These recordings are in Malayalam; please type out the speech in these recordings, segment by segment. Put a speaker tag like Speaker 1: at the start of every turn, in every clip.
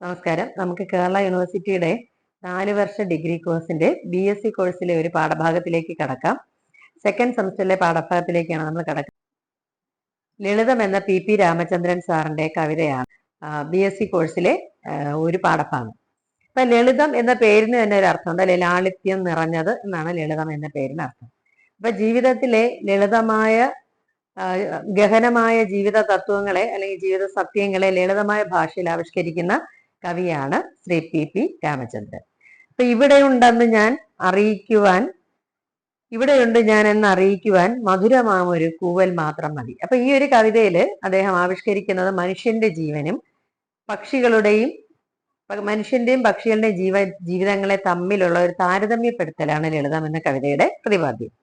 Speaker 1: നമസ്കാരം. നമുക്ക് കേരള യൂണിവേഴ്സിറ്റിയുടെ 4 വർഷ ഡിഗ്രി കോഴ്സിന്റെ BSc കോഴ്സിലെ ഒരു പാഠഭാഗത്തിലേക്ക് കടക്കാം. സെക്കൻഡ് സെമസ്റ്ററിലെ പാഠഭാഗത്തിലേക്കാണ് നമ്മൾ കടക്കുന്നത്. ലളിതം എന്ന PP രാമചന്ദ്രൻ സാറിന്റെ കവിതയാണ് BSc കോഴ്സിലെ ഒരു പാഠഭാഗം. അപ്പൊ ലളിതം എന്ന പേരിന് തന്നെ ഒരു അർത്ഥമുണ്ട് അല്ലെ, ലാളിത്യം നിറഞ്ഞത് എന്നാണ് ലളിതം എന്ന പേരിന് അർത്ഥം. അപ്പൊ ജീവിതത്തിലെ ലളിതമായ ഗഹനമായ ജീവിത തത്വങ്ങളെ അല്ലെങ്കിൽ ജീവിത സത്യങ്ങളെ ലളിതമായ ഭാഷയിൽ ആവിഷ്കരിക്കുന്ന കവിയാണ് ശ്രീ PP രാമചന്ദ്രൻ. അപ്പൊ ഇവിടെയുണ്ട് ഞാൻ എന്ന് അറിയിക്കുവാൻ മധുരമാമൊരു കൂവൽ മാത്രം മതി. അപ്പൊ ഈ ഒരു കവിതയില് അദ്ദേഹം ആവിഷ്കരിക്കുന്നത് മനുഷ്യന്റെയും പക്ഷികളുടെയും ജീവിതങ്ങളെ തമ്മിലുള്ള ഒരു താരതമ്യപ്പെടുത്തലാണ് ലളിതം എന്ന കവിതയുടെ പ്രതിപാദ്യം.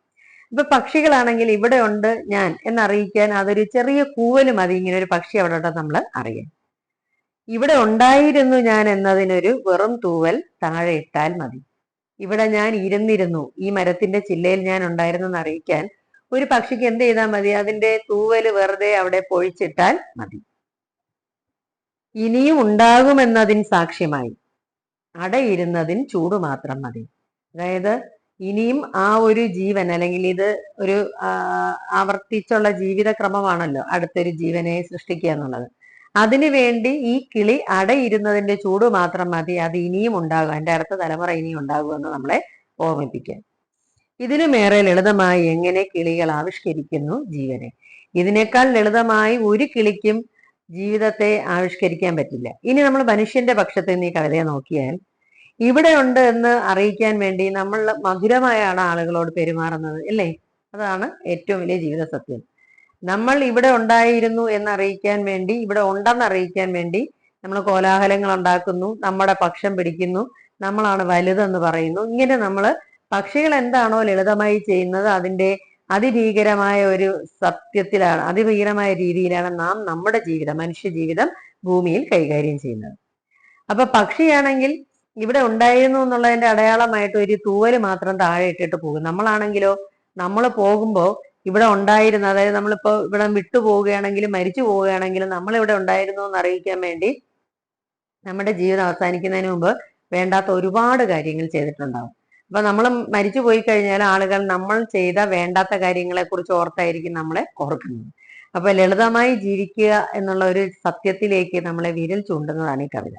Speaker 1: ഇപ്പൊ പക്ഷികളാണെങ്കിൽ ഇവിടെ ഉണ്ട് ഞാൻ എന്നറിയിക്കാൻ അതൊരു ചെറിയ കൂവല് മതി, ഇങ്ങനെ ഒരു പക്ഷി അവിടെ ഉണ്ടെന്ന് നമ്മൾ അറിയാം. ഇവിടെ ഉണ്ടായിരുന്നു ഞാൻ എന്നതിനൊരു വെറും തൂവൽ താഴെ ഇട്ടാൽ മതി. ഇവിടെ ഞാൻ ഇരുന്നിരുന്നു, ഈ മരത്തിന്റെ ചില്ലയിൽ ഞാൻ ഉണ്ടായിരുന്നു എന്ന് അറിയിക്കാൻ ഒരു പക്ഷിക്ക് എന്ത് ചെയ്താൽ മതി? അതിന്റെ തൂവല് വെറുതെ അവിടെ പൊഴിച്ചിട്ടാൽ മതി. ഇനിയും ഉണ്ടാകുമെന്നതിന് സാക്ഷ്യമായി അടയിരുന്നതിന് ചൂട് മാത്രം മതി. അതായത് ഇനിയും ആ ഒരു ജീവൻ, അല്ലെങ്കിൽ ഇത് ഒരു ആവർത്തിച്ചുള്ള ജീവിത ക്രമമാണല്ലോ, അടുത്തൊരു ജീവനെ സൃഷ്ടിക്കുക എന്നുള്ളത്. അതിനു വേണ്ടി ഈ കിളി അടയിരുന്നതിന്റെ ചൂട് മാത്രം മതി, അത് ഇനിയും ഉണ്ടാകും, എൻ്റെ അടുത്ത തലമുറ ഇനിയും ഉണ്ടാകുമെന്ന് നമ്മളെ ഓർമ്മിപ്പിക്കാൻ. ഇതിനുമേറെ ലളിതമായി എങ്ങനെ കിളികൾ ആവിഷ്കരിക്കുന്നു ജീവനെ. ഇതിനേക്കാൾ ലളിതമായി ഒരു കിളിക്കും ജീവിതത്തെ ആവിഷ്കരിക്കാൻ പറ്റില്ല. ഇനി നമ്മൾ മനുഷ്യന്റെ പക്ഷത്ത് നിന്ന് ഈ കവിതയെ നോക്കിയാൽ, ഇവിടെ ഉണ്ട് എന്ന് അറിയിക്കാൻ വേണ്ടി നമ്മൾ മധുരമായാണ് ആളുകളോട് പെരുമാറുന്നത് അല്ലേ? അതാണ് ഏറ്റവും വലിയ ജീവിത സത്യം. നമ്മൾ ഇവിടെ ഉണ്ടായിരുന്നു എന്നറിയിക്കാൻ വേണ്ടി, ഇവിടെ ഉണ്ടെന്നറിയിക്കാൻ വേണ്ടി നമ്മൾ കോലാഹലങ്ങൾ ഉണ്ടാക്കുന്നു, നമ്മുടെ പക്ഷം പിടിക്കുന്നു, നമ്മളാണ് വലുതെന്ന് പറയുന്നു. ഇങ്ങനെ നമ്മൾ പക്ഷികൾ എന്താണോ ലളിതമായി ചെയ്യുന്നത് അതിന്റെ അതിഭീകരമായ ഒരു സത്യത്തിലാണ്, അതിഭീകരമായ രീതിയിലാണ് നാം നമ്മുടെ ജീവിതം, മനുഷ്യ ജീവിതം ഭൂമിയിൽ കൈകാര്യം ചെയ്യുന്നത്. അപ്പൊ പക്ഷിയാണെങ്കിൽ ഇവിടെ ഉണ്ടായിരുന്നു എന്നുള്ളതിന്റെ അടയാളമായിട്ട് ഒരു തൂവല് മാത്രം താഴെ ഇട്ടിട്ട് പോകും. നമ്മളാണെങ്കിലോ, നമ്മൾ പോകുമ്പോൾ ഇവിടെ ഉണ്ടായിരുന്നു, അതായത് നമ്മളിപ്പോ ഇവിടെ വിട്ടു പോവുകയാണെങ്കിലും മരിച്ചു പോവുകയാണെങ്കിലും നമ്മൾ ഇവിടെ ഉണ്ടായിരുന്നു എന്ന് അറിയിക്കാൻ വേണ്ടി നമ്മുടെ ജീവിതം അവസാനിക്കുന്നതിന് മുമ്പ് വേണ്ടാത്ത ഒരുപാട് കാര്യങ്ങൾ ചെയ്തിട്ടുണ്ടാവും. അപ്പൊ നമ്മൾ മരിച്ചു പോയി കഴിഞ്ഞാൽ ആളുകൾ നമ്മൾ ചെയ്ത വേണ്ടാത്ത കാര്യങ്ങളെ കുറിച്ച് ഓർത്തായിരിക്കും നമ്മളെ ഓർക്കുന്നത്. അപ്പൊ ലളിതമായി ജീവിക്കുക എന്നുള്ള ഒരു സത്യത്തിലേക്ക് നമ്മളെ വിരൽ ചൂണ്ടുന്നതാണ് ഈ കവിത.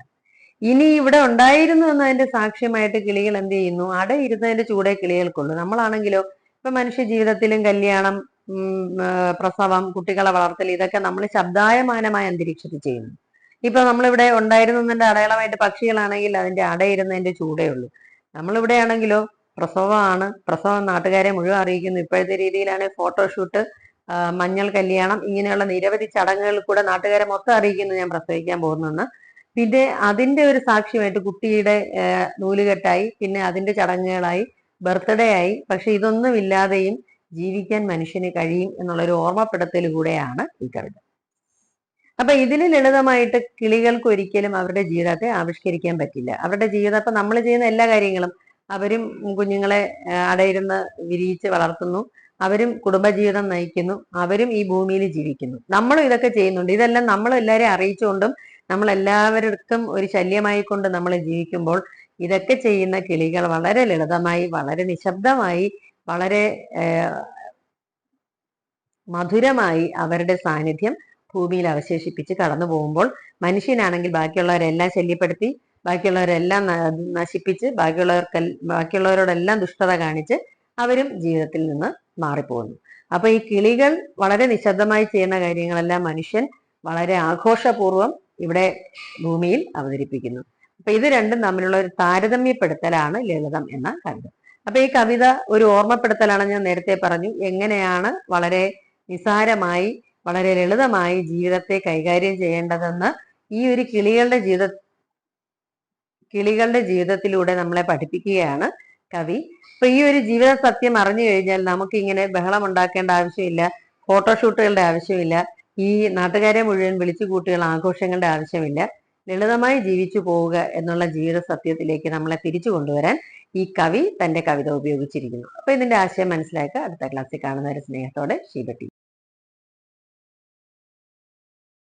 Speaker 1: ഇനി ഇവിടെ ഉണ്ടായിരുന്നു എന്നതിന്റെ സാക്ഷ്യമായിട്ട് കിളികൾ എന്ത് ചെയ്യുന്നു? അടയിരുന്നതിന്റെ ചൂടേ കിളികൾക്കുള്ളൂ. നമ്മളാണെങ്കിലോ, ഇപ്പൊ മനുഷ്യ ജീവിതത്തിലും കല്യാണം, പ്രസവം, കുട്ടികളെ വളർത്തൽ, ഇതൊക്കെ നമ്മൾ ശബ്ദായമാനമായ അന്തരീക്ഷത്തിൽ ചെയ്യുന്നു. ഇപ്പൊ നമ്മളിവിടെ ഉണ്ടായിരുന്നു എന്നതിന്റെ അടയാളമായിട്ട് പക്ഷികളാണെങ്കിൽ അതിന്റെ അടയിരുന്നതിന്റെ ചൂടേ ഉള്ളൂ. നമ്മളിവിടെ ആണെങ്കിലോ പ്രസവം നാട്ടുകാരെ മുഴുവൻ അറിയിക്കുന്നു. ഇപ്പോഴത്തെ രീതിയിലാണ് ഫോട്ടോഷൂട്ട്, മഞ്ഞൾ കല്യാണം, ഇങ്ങനെയുള്ള നിരവധി ചടങ്ങുകൾ കൂടെ നാട്ടുകാരെ മൊത്തം അറിയിക്കുന്നു ഞാൻ പ്രസവിക്കാൻ പോകുന്നെന്ന്. പിന്നെ അതിന്റെ ഒരു സാക്ഷ്യമായിട്ട് കുട്ടിയുടെ നൂലുകെട്ടായി, പിന്നെ അതിന്റെ ചടങ്ങുകളായി, ബർത്ത്ഡേ ആയി. പക്ഷെ ഇതൊന്നും ഇല്ലാതെയും ജീവിക്കാൻ മനുഷ്യന് കഴിയും എന്നുള്ളൊരു ഓർമ്മപ്പെടുത്തലുകൂടെയാണ് ഈ കവിത. അപ്പൊ ഇതിന് ലളിതമായിട്ട് കിളികൾക്ക് ഒരിക്കലും അവരുടെ ജീവിതത്തെ ആവിഷ്കരിക്കാൻ പറ്റില്ല. അവരുടെ ജീവിതം, അപ്പൊ നമ്മൾ ചെയ്യുന്ന എല്ലാ കാര്യങ്ങളും, അവരും കുഞ്ഞുങ്ങളെ അടയിരുന്ന് വിരിയിച്ച് വളർത്തുന്നു, അവരും കുടുംബജീവിതം നയിക്കുന്നു, അവരും ഈ ഭൂമിയിൽ ജീവിക്കുന്നു, നമ്മളും ഇതൊക്കെ ചെയ്യുന്നുണ്ട്. ഇതെല്ലാം നമ്മൾ എല്ലാവരെയും അറിയിച്ചുകൊണ്ടും നമ്മൾ എല്ലാവർക്കും ഒരു ശല്യമായി കൊണ്ട് നമ്മൾ ജീവിക്കുമ്പോൾ ഇതൊക്കെ ചെയ്യുന്ന കിളികൾ വളരെ ലളിതമായി, വളരെ നിശബ്ദമായി, വളരെ മധുരമായി അവരുടെ സാന്നിധ്യം ഭൂമിയിൽ അവശേഷിപ്പിച്ച് കടന്നു പോകുമ്പോൾ മനുഷ്യനാണെങ്കിൽ ബാക്കിയുള്ളവരെല്ലാം ശല്യപ്പെടുത്തി, ബാക്കിയുള്ളവരെല്ലാം നശിപ്പിച്ച്, ബാക്കിയുള്ളവരോടെല്ലാം ദുഷ്ടത കാണിച്ച് അവരും ജീവിതത്തിൽ നിന്ന് മാറിപ്പോകുന്നു. അപ്പൊ ഈ കിളികൾ വളരെ നിശബ്ദമായി ചെയ്യുന്ന കാര്യങ്ങളെല്ലാം മനുഷ്യൻ വളരെ ആഘോഷപൂർവ്വം ഇവിടെ ഭൂമിയിൽ അവതരിപ്പിക്കുന്നു. അപ്പൊ ഇത് രണ്ടും തമ്മിലുള്ള ഒരു താരതമ്യപ്പെടുത്തലാണ് ലളിതം എന്ന കവിത. അപ്പൊ ഈ കവിത ഒരു ഓർമ്മപ്പെടുത്തലാണ്. ഞാൻ നേരത്തെ പറഞ്ഞു എങ്ങനെയാണ് വളരെ നിസാരമായി, വളരെ ലളിതമായി ജീവിതത്തെ കൈകാര്യം ചെയ്യേണ്ടതെന്ന് ഈ ഒരു കിളികളുടെ ജീവിതത്തിലൂടെ നമ്മളെ പഠിപ്പിക്കുകയാണ് കവി. അപ്പൊ ഈ ഒരു ജീവിത സത്യം അറിഞ്ഞു കഴിഞ്ഞാൽ നമുക്ക് ഇങ്ങനെ ബഹളം ഉണ്ടാക്കേണ്ട ആവശ്യമില്ല, ഫോട്ടോഷൂട്ടുകളുടെ ആവശ്യമില്ല, ഈ നാട്ടുകാരെ മുഴുവൻ വിളിച്ചു കൂട്ടിയുള്ള ആഘോഷങ്ങളുടെ ആവശ്യമില്ല. ലളിതമായി ജീവിച്ചു പോവുക എന്നുള്ള ജീവിത സത്യത്തിലേക്ക് നമ്മളെ തിരിച്ചു കൊണ്ടുവരാൻ ഈ കവി തന്റെ കവിത ഉപയോഗിച്ചിരിക്കുന്നു. അപ്പൊ ഇതിന്റെ ആശയം മനസ്സിലാക്കുക. അടുത്ത ക്ലാസ്സിൽ കാണുന്നവരെ സ്നേഹത്തോടെ ഷീബ ടി.